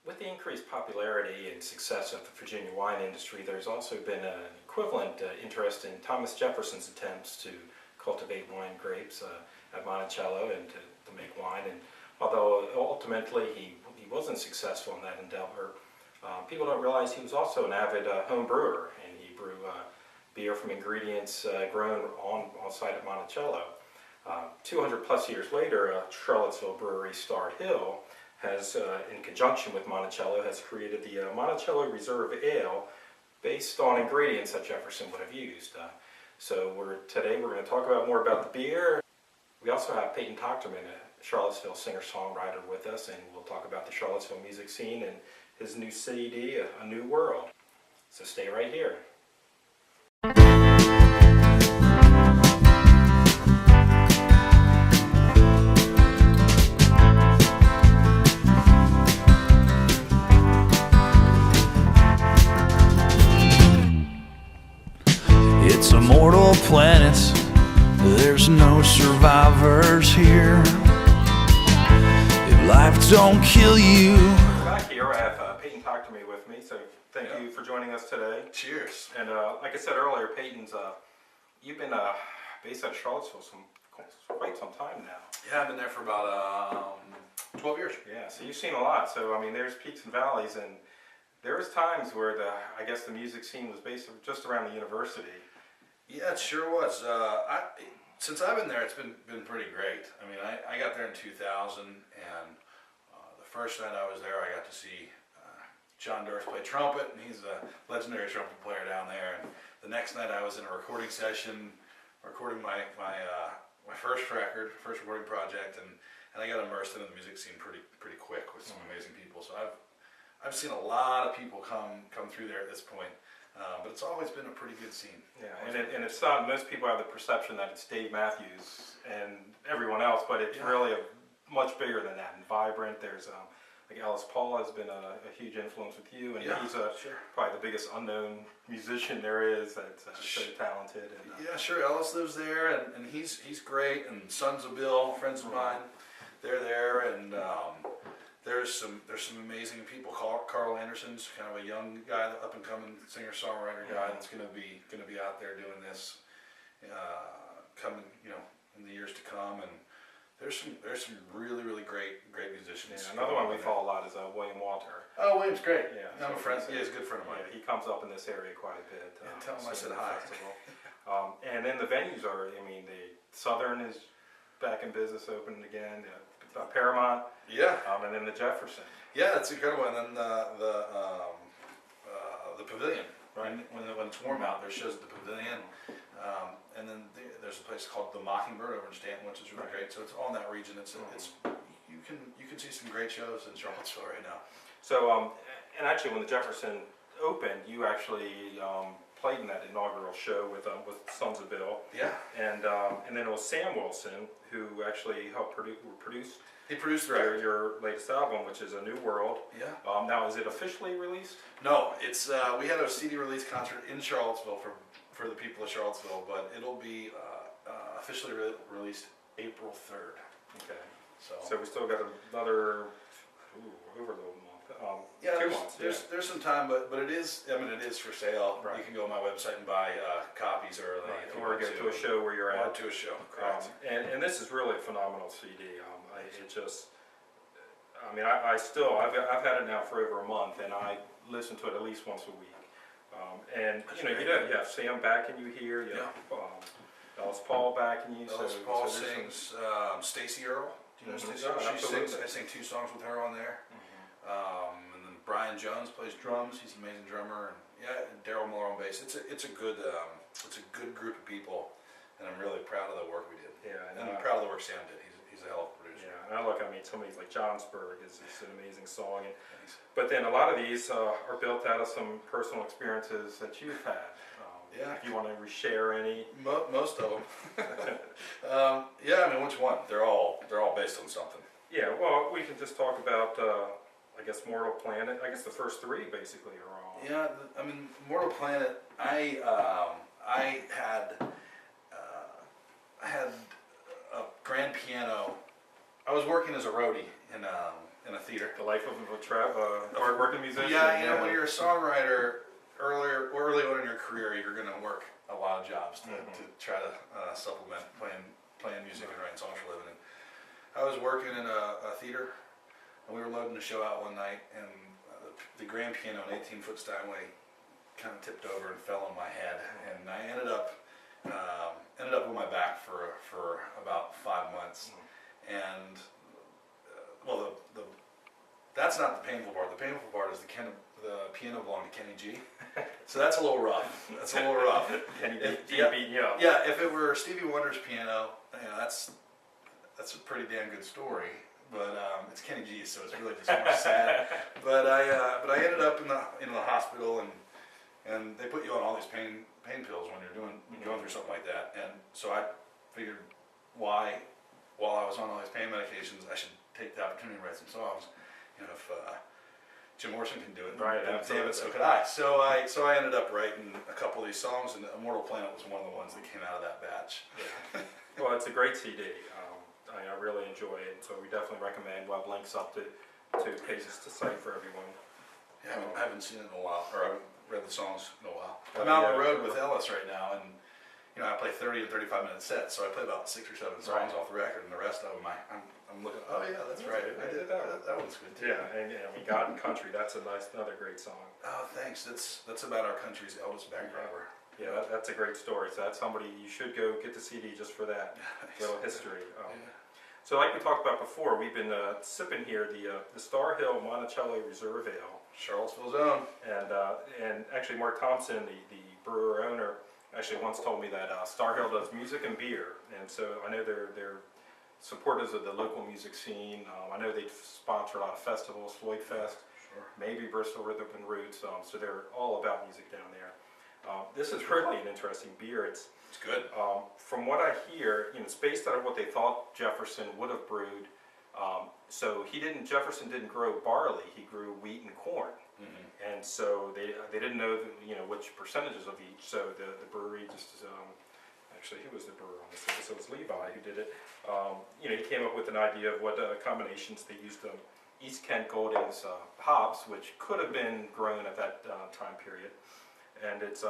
With the increased popularity and success of the Virginia wine industry, there's also been an equivalent interest in Thomas Jefferson's attempts to cultivate wine grapes at Monticello and to make wine. And although ultimately he wasn't successful in that endeavor, people don't realize he was also an avid home brewer, and he brewed beer from ingredients grown on site at Monticello. 200 plus years later, Charlottesville brewery Starr has, in conjunction with Monticello, has created the Monticello Reserve Ale based on ingredients that Jefferson would have used. So today we're going to talk about more about the beer. We also have Peyton Tochterman, a Charlottesville singer-songwriter, with us, and we'll talk about the Charlottesville music scene and his new CD, A New World. So stay right here. It's a mortal planet, there's no survivors here. If life don't kill you. Back here I have Peyton Tochterman with me, so thank you for joining us today. Cheers. And like I said earlier, Peyton's, you've been based out of Charlottesville quite some time now. Yeah, I've been there for about 12 years. Yeah, so you've seen a lot. So I mean, there's peaks and valleys, and there was times where I guess the music scene was based just around the university. Yeah, it sure was. Since I've been there, it's been pretty great. I mean, I got there in 2000, and the first night I was there, I got to see John Durst play trumpet, and he's a legendary trumpet player down there. And the next night I was in a recording session, recording my first record, first recording project, and I got immersed into the music scene pretty quick with some amazing people. So I've seen a lot of people come through there at this point. But it's always been a pretty good scene. Yeah, and it's not, most people have the perception that it's Dave Matthews and everyone else, but it's really much bigger than that and vibrant. There's like Ellis Paul has been a huge influence with you, and he's probably the biggest unknown musician there is that's so talented. And, yeah, sure. Ellis lives there, and he's great. And Sons of Bill, friends of mine, they're there, and there's some amazing people. Carl Anderson's kind of a young guy, up and coming singer-songwriter guy that's gonna be out there doing this, coming in the years to come. And there's some really great musicians. Yeah, another one we follow a lot is William Walter. Oh, William's great. Yeah, I'm a friend. Yeah, he's a good friend of mine. Yeah, he comes up in this area quite a bit. Tell him I said hi. And then the venues are, I mean, the Southern is back in business, opening again. Paramount, and then the Jefferson. Yeah, that's incredible. And then the Pavilion, right? When it's warm out, there's shows at the Pavilion, and then there's a place called the Mockingbird over in Stanton, which is really great. So it's all in that region. It's you can see some great shows in Charlottesville right now. So and actually, when the Jefferson opened, you actually played in that inaugural show with Sons of Bill. Yeah. And then it was Sam Wilson who actually helped produce. He produced your latest album, which is A New World. Yeah. Now, is it officially released? No, it's we had a CD release concert in Charlottesville for the people of Charlottesville, but it'll be officially released April 3rd. Okay. So we still got another over the month. 2 months. There's some time, but it is for sale. Right. You can go on my website and buy copies early, or go to a show where you're at. Or to a show. Correct. And this is really a phenomenal CD. I've had it now for over a month, and I listen to it at least once a week. And you have Sam backing you here. You have Ellis Paul backing you. Ellis Paul sings. Stacey Earle. Do you know Stacey Earle? I sing 2 songs with her on there. And then Brian Jones plays drums. He's an amazing drummer. And Daryl Miller on bass. It's a good group of people, and I'm really proud of the work we did. Yeah, and I'm proud of the work Sam did. He's a hell of a producer. Yeah, and somebody like Johnsburg is an amazing song. But then a lot of these are built out of some personal experiences that you've had. If you want to reshare any. Most of them. Which one? They're all based on something. Yeah, well, we can just talk about, I guess, Mortal Planet. I guess the first 3 basically are all. Yeah, Mortal Planet. I had a grand piano. I was working as a roadie in in a theater. The life of a hard-working musician. Yeah, you know, when you're a songwriter, early on in your career, you're going to work a lot of jobs to try to supplement playing music and writing songs for a living. And I was working in a theater, and we were loading the show out one night, and the grand piano, an 18-foot Steinway, kind of tipped over and fell on my head, and I ended up on my back for about 5 months. And well, that's not the painful part. The painful part is the piano belonged to Kenny G. So that's a little rough. Kenny G Yeah. beat you up. Yeah, if it were Stevie Wonder's piano, you know, that's a pretty damn good story. But it's Kenny G, so it's really just more sad. But I ended up in the hospital, and they put you on all these pain pills when you're going through something like that. And so I figured, while I was on all these pain medications, I should take the opportunity to write some songs. You know, if Jim Morrison can do it, right? David, so could I. So I ended up writing a couple of these songs, and Immortal Planet was one of the ones that came out of that batch. Yeah. Well, it's a great CD. I really enjoy it, so we definitely recommend. We'll have links up to pages to cite for everyone. Yeah, I haven't seen it in a while, or I haven't read the songs in a while. I'm out on the road with Ellis right now, and you know, I play 30 to 35-minute sets, so I play about 6 or 7 songs off the record, and the rest of them I'm looking. Oh yeah, that's right. I did that. That one's good too. Yeah, and we got in country. That's another great song. Oh, thanks. That's about our country's eldest bank robber. Yeah, that's a great story. So that's somebody you should go get the CD just for that little history. So like we talked about before, we've been sipping here the Starr Monticello Reserve Ale. Charlottesville's own. And actually Mark Thompson, the brewer owner, actually once told me that Starr does music and beer. And so I know they're supporters of the local music scene. I know they sponsor a lot of festivals, Floyd Fest, maybe Bristol Rhythm and Roots. So they're all about music down there. This is really an interesting beer. It's good. From what I hear, you know, it's based on what they thought Jefferson would have brewed. So Jefferson didn't grow barley; he grew wheat and corn, and so they didn't know which percentages of each. So the brewery just actually, who was the brewer on this? So it was Levi who did it. He came up with an idea of what combinations they used. East Kent Goldings hops, which could have been grown at that time period. And it's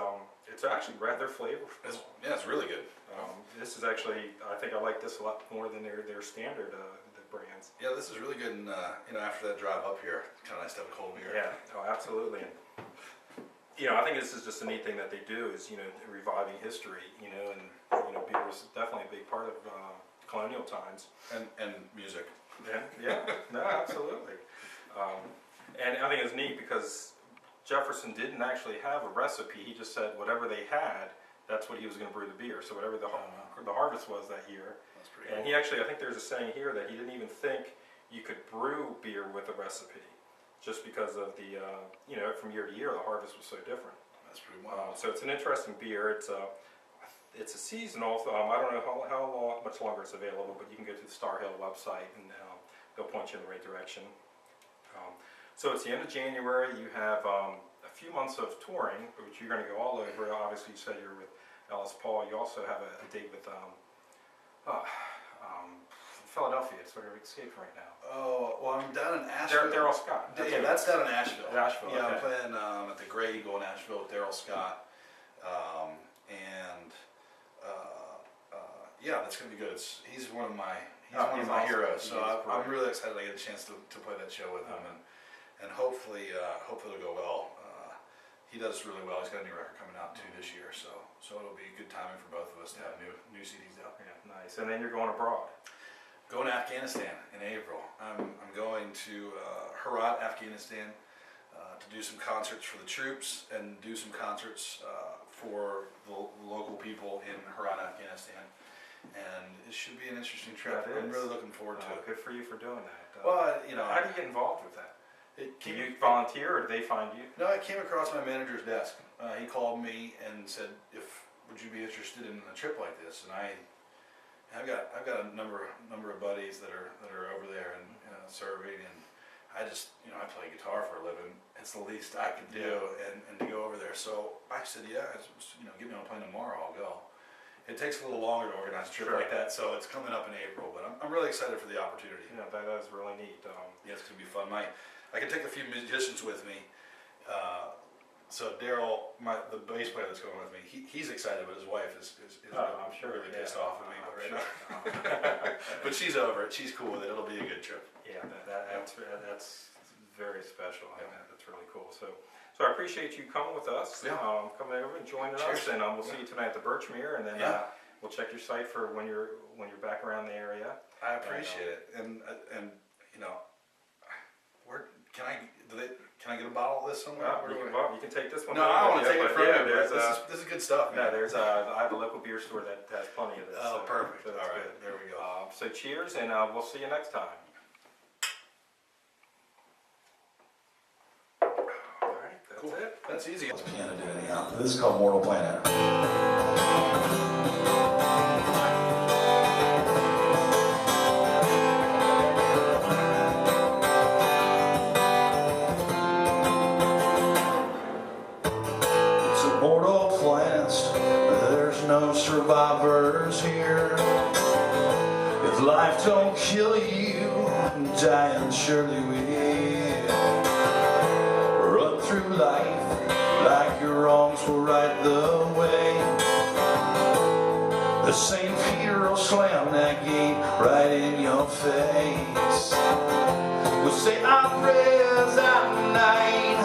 actually rather flavorful. It's really good. This is actually, I think I like this a lot more than their standard the brands. Yeah, this is really good. And after that drive up here, it's kind of nice to have a cold beer. Yeah, absolutely. And, I think this is just a neat thing that they do is reviving history. And beer was definitely a big part of colonial times. And music. Yeah, no, absolutely. And I think it's neat because Jefferson didn't actually have a recipe. He just said whatever they had, that's what he was going to brew the beer. So whatever the harvest was that year. That's pretty And cool. he actually, I think there's a saying here that he didn't even think you could brew beer with a recipe, just because of the from year to year the harvest was so different. That's pretty wild. So it's an interesting beer. It's a seasonal. I don't know how much longer it's available, but you can go to the Starr website and they'll point you in the right direction. So it's the end of January. You have a few months of touring, which you're going to go all over. Obviously, you said you're with Ellis Paul. You also have a date with Philadelphia. It's sort of escaped right now. Oh, well, I'm down in Asheville. Daryl Scott. That's down in Asheville. Asheville. Yeah, okay. I'm playing at the Grey Eagle in Asheville with Daryl Scott. Yeah, that's going to be good. He's one of my awesome. heroes. So I'm really excited I get a chance to play that show with him. And hopefully it'll go well. He does really well. He's got a new record coming out too this year, so it'll be good timing for both of us to have new CDs out. Yeah, nice. And then you're going abroad. Going to Afghanistan in April. I'm going to Herat, Afghanistan, to do some concerts for the troops and do some concerts for the local people in Herat, Afghanistan. And it should be an interesting trip. I'm really looking forward to it. Good for you for doing that. Well, how do you get involved with that? Do Came, you volunteer or do they find you? No, it came across my manager's desk. He called me and said, would you be interested in a trip like this? And I've got a number of buddies that are over there and serving, and I just I play guitar for a living. It's the least I can do, and to go over there. So I said, yeah, get me on a plane tomorrow. I'll go. it takes a little longer to organize a trip like that, so it's coming up in April, but I'm really excited for the opportunity. Yeah, that's really neat. Yeah, it's gonna be fun. I can take a few musicians with me. So Daryl, the bass player that's going with me, he's excited, but his wife is I'm sure really yeah, pissed off at me I'm right sure. now. But she's over it. She's cool with it. It'll be a good trip. Yeah, that's very special. Yeah. That's really cool. So I appreciate you coming with us. Yeah. Coming over and joining us, and we'll see you tonight at the Birchmere, and then we'll check your site for when you're back around the area. I appreciate it, and you know, can I get a bottle of this somewhere? You can take this one. No, I want to take it from you. This is good stuff. Yeah, I have a local beer store that has plenty of this. Oh, perfect. So all right, good. there we go. So cheers, and we'll see you next time. All right, that's Cool. it. That's easy. What's piano do anyhow? This is called Mortal Planet. No survivors here. If life don't kill you, dying surely will. Run through life like your wrongs will right the way. The St. Peter will slam that gate right in your face. We'll say our prayers at night,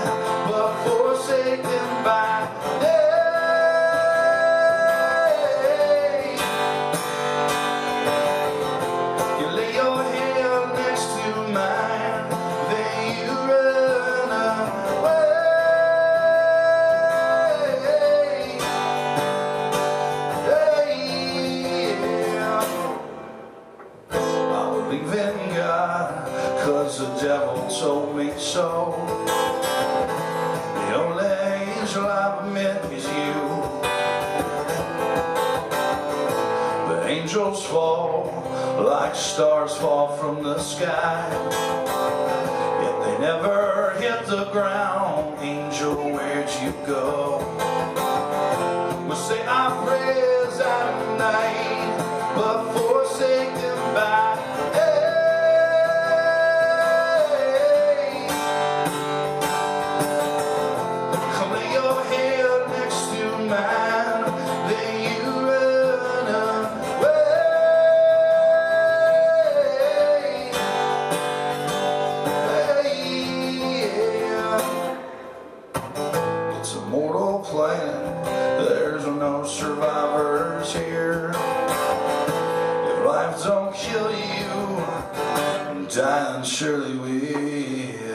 but forsaken by day. The devil told me so. The only angel I've met is you. But angels fall like stars fall from the sky, yet they never hit the ground. Angel, where'd you go? We'll say our prayers at night, but forsaken by survivors here. If life don't kill you, dying surely will.